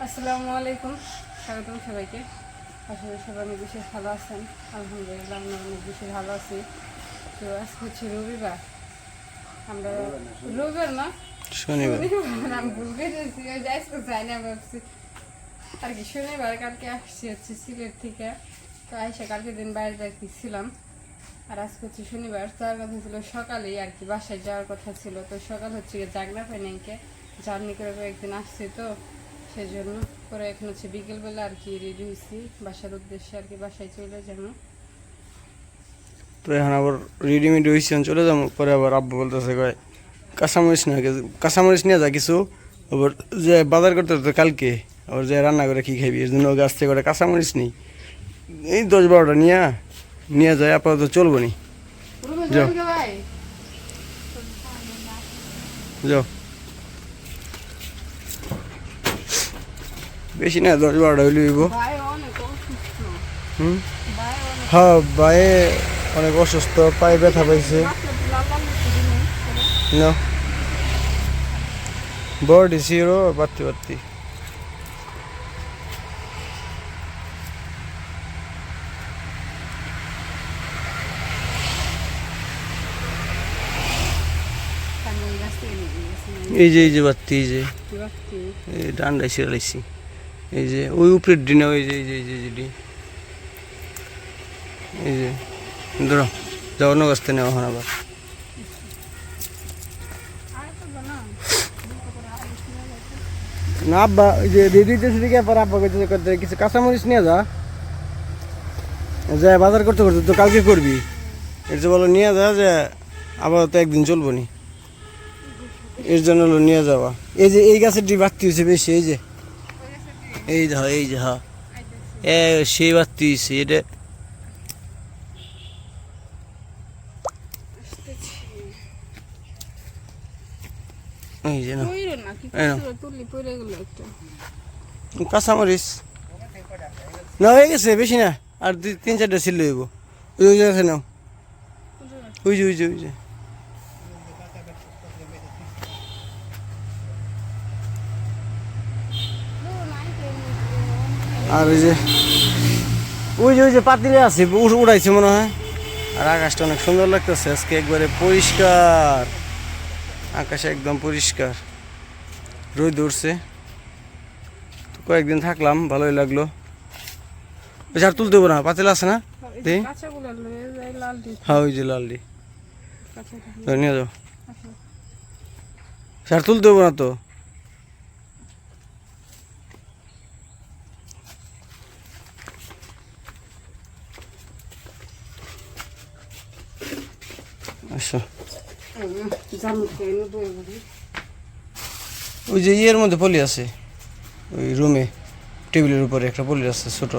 আসসালামু আলাইকুম, স্বাগতম সবাইকে। আসলে সবাই অনেক বেশি ভালো আছেন। আলহামদুলিল্লাহ আমরা অনেক বেশি ভালো আছি। তো আজকে হচ্ছে রবিবার, আমরা রবিবার না শনিবার। আমি ভুল করেছি, আজকে যাই না ভাবছি আর কি। শনিবার কালকে আসছি হচ্ছে সিলেট থেকে। তো আইসা কালকে দিন বাইরে যাইতেছিলাম, আর আজকে হচ্ছে শনিবার। তার কথা ছিল সকালেই আর কি বাসায় যাওয়ার কথা ছিল। তো সকাল হচ্ছে জাগনা ফাইনাইকে জার্নি করে কয়েকদিন আসছে, তো সেই জন্য পরে এখন হচ্ছে বিকেলবেলা আর কি রেডি হয়েছি বাসার উদ্দেশ্যে আর কি, বাসায় চলে যাবো। তো এখন আবার রেডিমেড হয়েছি, চলে যাবো। পরে আবার আব্বু বলতেছে কয় কাঁচামরিচ না, কাঁচামরিচ নিয়ে যা কিছু, আবার যে বাজার করতে তো কালকে আবার যে রান্না করে কী খাবি, এর জন্য গাছ থেকে করে কাঁচামরিচ নেই, এই 10-12টা নিয়ে যায়। আপাতত চলবো নি, যাও যাও, বেশি না 10-12টা হইলে হইব। হুম, হ্যাঁ ভাই অনেক অসুস্থ, পায়ে ব্যথা পাইছে। না বডি জিরো বাড়তি বাড়তি। এই যে বাড়তি, এই ডান্ডায় ছিঁড়াইছি। এই যে ওই উপরের ডিনে, ওই যে যেটি, এই যে ধরো যাও অন্য গাছতে নেওয়া হয় আবার। না আব্বা ওই যে দিতেছি দিকে, পর আব্বা করতে কিছু কাঁচামরিচ নিয়ে যা বাজার করতে করতে তো কালকে করবি, এর যে বলো নিয়ে যা, যে আবার তো একদিন চলবো নি, এর জন্য হলো নিয়ে যাওয়া। এই যে এই গাছের ডি বাড়তি হয়েছে বেশি, এই যে হ্যাঁ সেই বাড়তি হয়েছে এটা। এই যে না কাঁচামরিচ না হয়ে গেছে, বেশি না, আর 3-4টা ছিল হইব। ওই জায়গা নাও, ওই যে আর ওই যে পাতিলে আছে, উড়াইছে মনে হয়। আর আকাশটা অনেক সুন্দর লাগতেছে আজকে, একবারে পরিষ্কার আকাশ, একদম পরিষ্কার, রোদ উঠছে। তো কয়েকদিন থাকলাম, ভালোই লাগলো। আর তুলতে দেবো না, পাতিল আছে না, হ্যাঁ ওই যে লালডি নিয়ে যাও। সার তুলতে দেবো না তো, আচ্ছা। ওই যে ইয়ের মধ্যে পলি আছে, ওই রুমে টেবিলের উপরে একটা পলি আছে ছোট,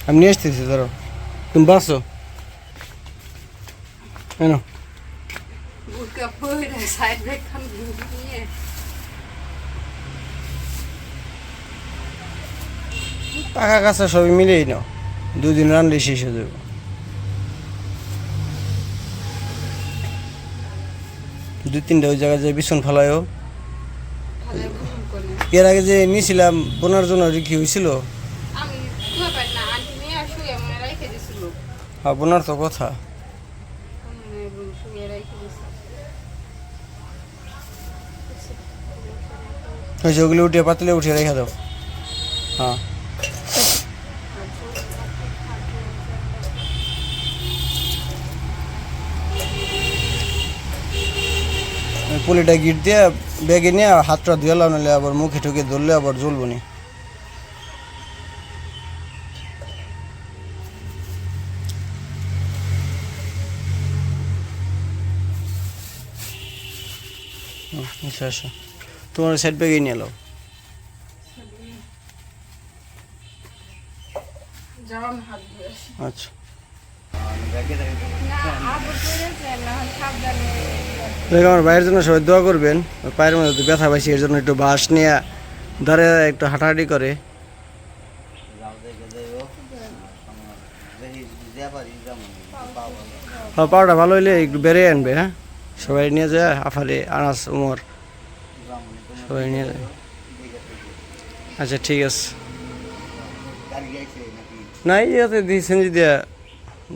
আমি নিয়ে আসতেছি। ধরো তুমি বাসো কেন, টাকা কাছা সবই মিলেই নাও, 2 দিন রানলেই শেষ হয়ে যাবে। 2-3টা ওই জায়গায় যে বিছন ফেলায়ও। এর আগে যে নিয়েছিলাম বোনার জন্য কি হয়েছিল, হ্যাঁ বোনার তো কথা। হয়েছে, ওগুলো উঠিয়ে পাতলে উঠিয়ে রেখে দাও। হ্যাঁ পলিটা গিট দিয়ে ব্যাগে নিয়ে হাতটা ধুয়ে লাও, নাহলে আবার মুখে ঠুকে ধরলে আবার জ্বলবো নি। আচ্ছা আচ্ছা, তোমার সাইড ব্যাগে নিয়ে এলো। আচ্ছা দেখো, আমার ভাইয়ের জন্য সবাই দোয়া করবেন। পায়ের মধ্যে তো ব্যথা পাইছি, এর জন্য একটু বাঁশ নিয়ে ধারে একটু হাঁটাহাঁটি করে। হ্যাঁ পাওয়াটা ভালো হইলে একটু বেড়ে আনবে। হ্যাঁ সবাই নিয়ে যায়, আফারে, আনাস, উমর সবাই নিয়ে যায়। আচ্ছা ঠিক আছে। না এই যাতে সিএনজি দিয়ে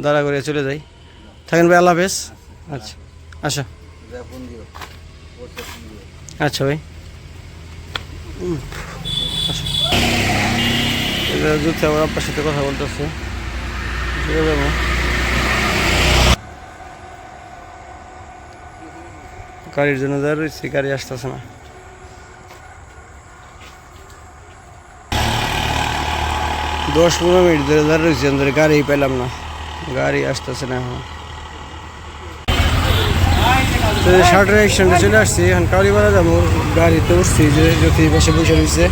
দাঁড়া করে চলে যাই। থাকেন ভাই, আল্লাহ হাফেজ। আচ্ছা আচ্ছা আচ্ছা ভাই। আচ্ছা যুক্তি আমার আব্বার সাথে কথা বলতেছে, চলে যাবো। গাড়ির জন্য যা রয়েছে, গাড়ি আসতেছে না। দশ 15 মিনিট ধরে ধরে রয়েছে, ধরে গাড়ি পেলাম না, গাড়ি আসতেছে না এখন। শার্টের স্ট্যান্ডে চলে আসছি, এখন কালীপাড়া যাবো। গাড়িতে উঠছি, যে জ্যোতি পাশে বসে রয়েছে,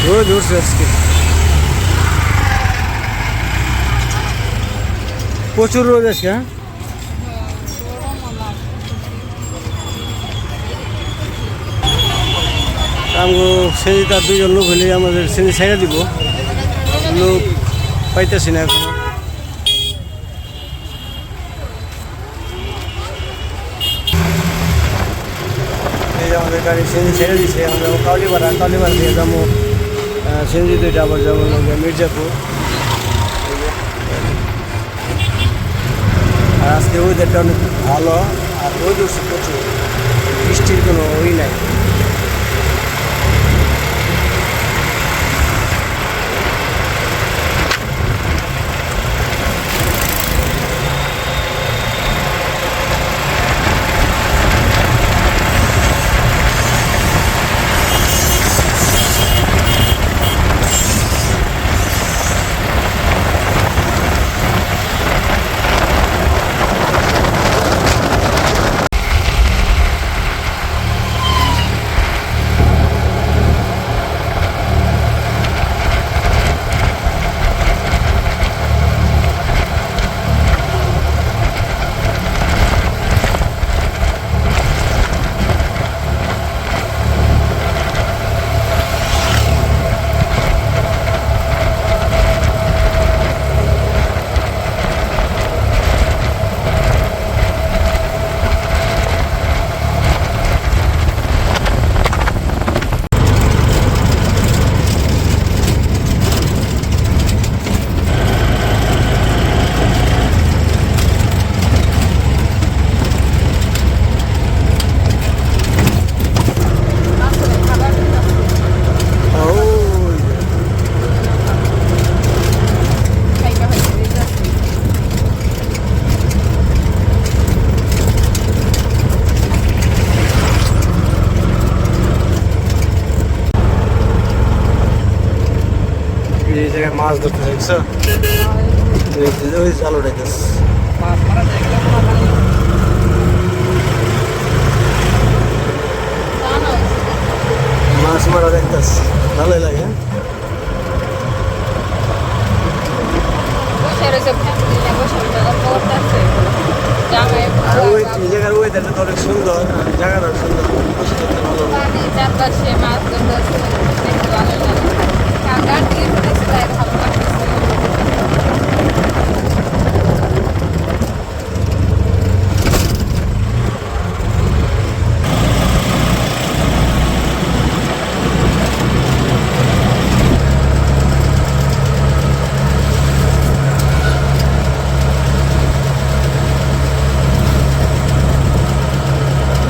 রোদ উঠছে আজকে, প্রচুর রোদ আজকে। হ্যাঁ আমগো সেনি তার 2 জন লোক হলে আমাদের সেনি ছেড়ে দিব, লোক পাইতেছি না এখন। এই যে আমাদের গাড়ি সেনি ছেড়ে দিচ্ছে, আমরা কালীপাড়া দিয়ে যাবো সেনজি দুইটা, আবার যাবো মির্জাপুর। আর আজকে ওয়েদারটা অনেক ভালো, আর রোদ উঠছে প্রচুর, বৃষ্টির কোনো ওই নাই। এই জায়গায় মাছ ধরতে দেখছো, ওই জাল উঠাইতেছে। মাছ মারা দেখতেছে, ভালোই লাগে। এই জায়গার ওয়েদারটা তো অনেক সুন্দর, জায়গাটা সুন্দর, বসে থাকতে ভালো লাগে। চারপাশে মাছ ধরতেছে, দেখতে ভালো লাগে। গাড়ি দিয়ে ঘুরেছে, তাই ভালো লাগতেছে।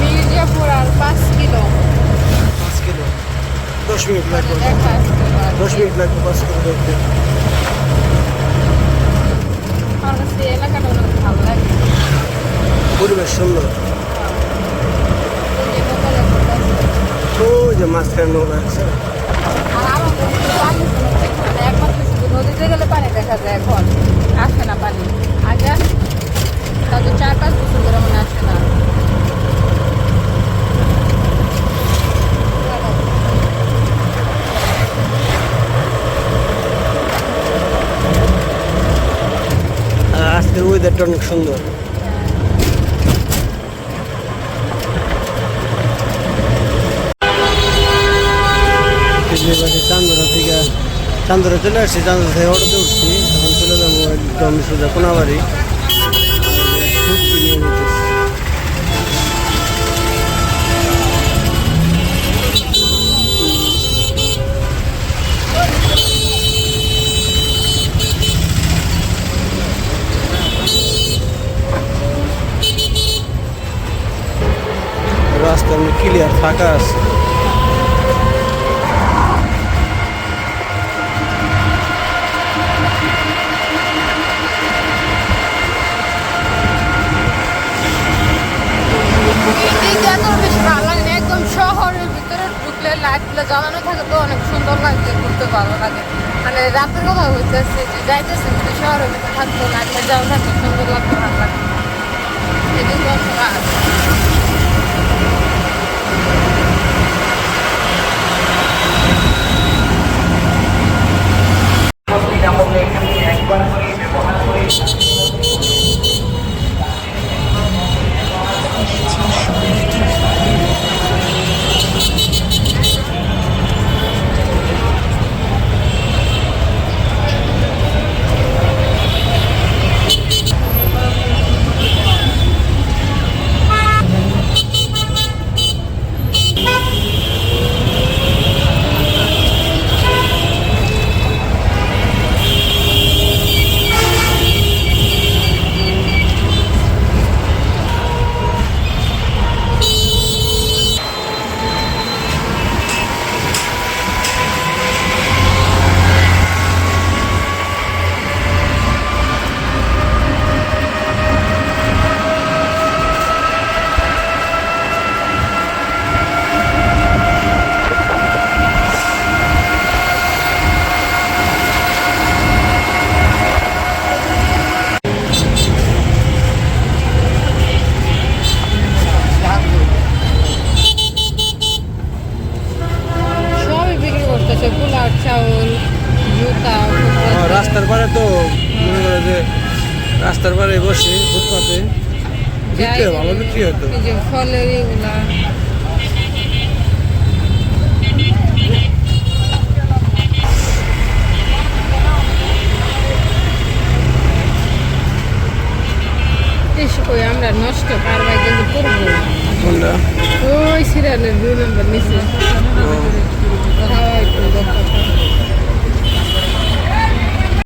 মির্জাপুর আর 5 কিলো, 5 কিলো 10 মিনিট লাগবে, দেখা আসতে পারে। 10 মিনিট লাগবে 5 কিলো দেখতে। আমার কাছে এই এলাকাটা অনেক ভালো লাগে। পরিবেশ সুন্দর। এই যে নৌকা ঘুরতেছে। ওই যে মাঝখানে নৌকা আছে। আর আমাদের এদিকে পানি কোনো ঠিক না, একমাত্র শুধু নদীতে গেলে পানি দেখা যায়, এখন আসে না পানি। আগে তাদের 4-5 বছর ধরে মনে আসে না। আর আজকের ওয়েদারটা অনেক সুন্দর। চান্দরা চলে আসছি, চান্দরা থেকে অটোতে উঠছি, এখন চলে যাবো একদম সোজা কোনাবাড়ি। সবজি নিয়ে যেতেছি। এমনি ক্লিয়ার ফাঁকা আছে। এদিকে এত বেশি ভালো লাগে না, একদম শহরের ভিতরে ঢুকলে লাইটগুলো জ্বালানো থাকে তো অনেক সুন্দর লাগছে, ঘুরতে ভালো লাগে। মানে রাতের কথা হইতেছে যে যাইতেছে কিন্তু শহরের ভিতরে থাকতো লাইটটা জ্বালা থাকতো সুন্দর লাগতো, ভালো লাগতো। এদিকে অত রাত। সবই বিক্রি করতেছে, পোলাও, চাউল, জুতা, রাস্তার পারে তো মনে করে যে রাস্তার পারে বসে ফুটপাতে বিক্রি হয়, ভালো বিক্রি হতো। এই যে ফলের এগুলা। ইস, কই আমরা নষ্ট কারবার কিন্তু করবো। কোনটা? ওই সিরিয়ালের 2 নম্বর নিচে। ও। খাওয়া একটু দরকার।